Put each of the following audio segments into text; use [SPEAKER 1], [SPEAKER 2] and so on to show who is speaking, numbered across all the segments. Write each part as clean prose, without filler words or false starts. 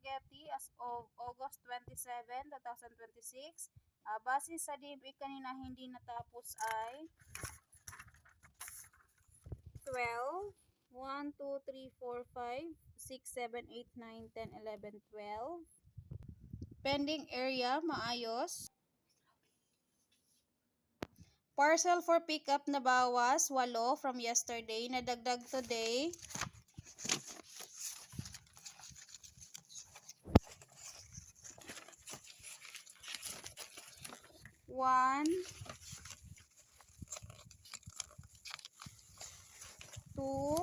[SPEAKER 1] Spaghetti as of August 27, 2026. Base sa DMA kanina hindi natapos ay 12. 1, 2, 3, 4, 5, 6, 7, 8, 9, 10, 11, 12. Pending area, maayos. Parcel for pickup na bawas, 8 from yesterday, nadagdag today. One, 2,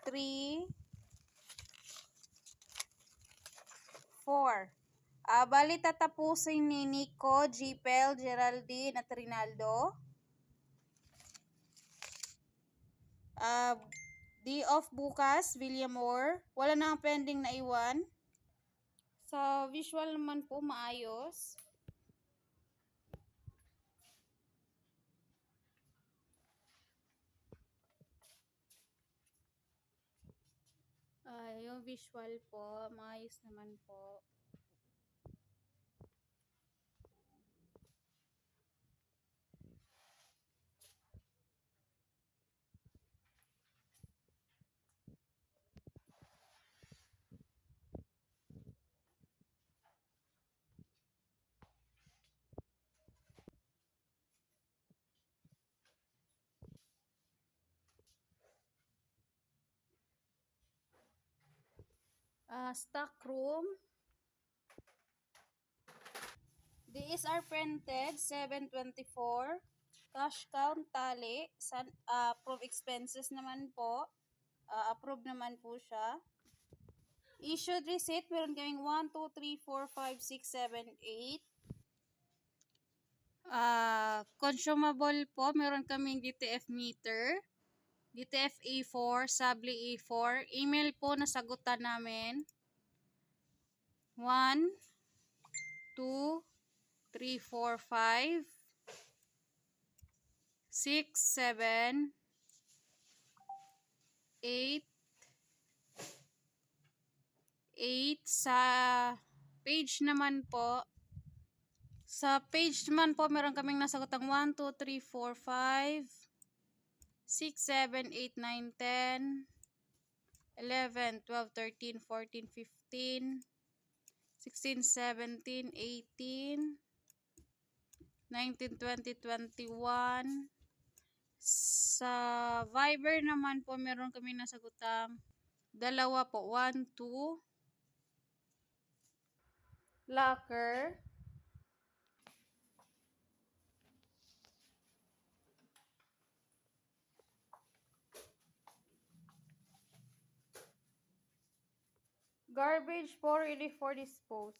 [SPEAKER 1] 3, 4. Bali tatapusin ni Nico, Gpel, Geraldine at Rinaldo. Day off bukas, Villamor. Wala nang pending na iwan. Sa visual naman po maayos. Yung visual po, maayos naman po. Stock room. These are printed 724. Cash count tally. Approve expenses naman po. Approve naman po siya. Issued receipt, meron kaming 1, 2, 3, 4, 5, 6, 7, 8. Consumable po, meron kaming DTF meter. DTF A4, Sabli A4. Email po nasagutan namin. 1, 2, 3, 4, 5, 6, 7, 8, 8. Sa page naman po, meron kaming nasagutang 1, 2, 3, 4, 5, 6, 7, 8, 9, 10, 11, 12, 13, 14, 15, 16, 17, 18, 19, 20, 21. Sa Viber naman po, meron kami nasagutang dalawa po. 1, 2. Locker. Garbage po, ready for dispose.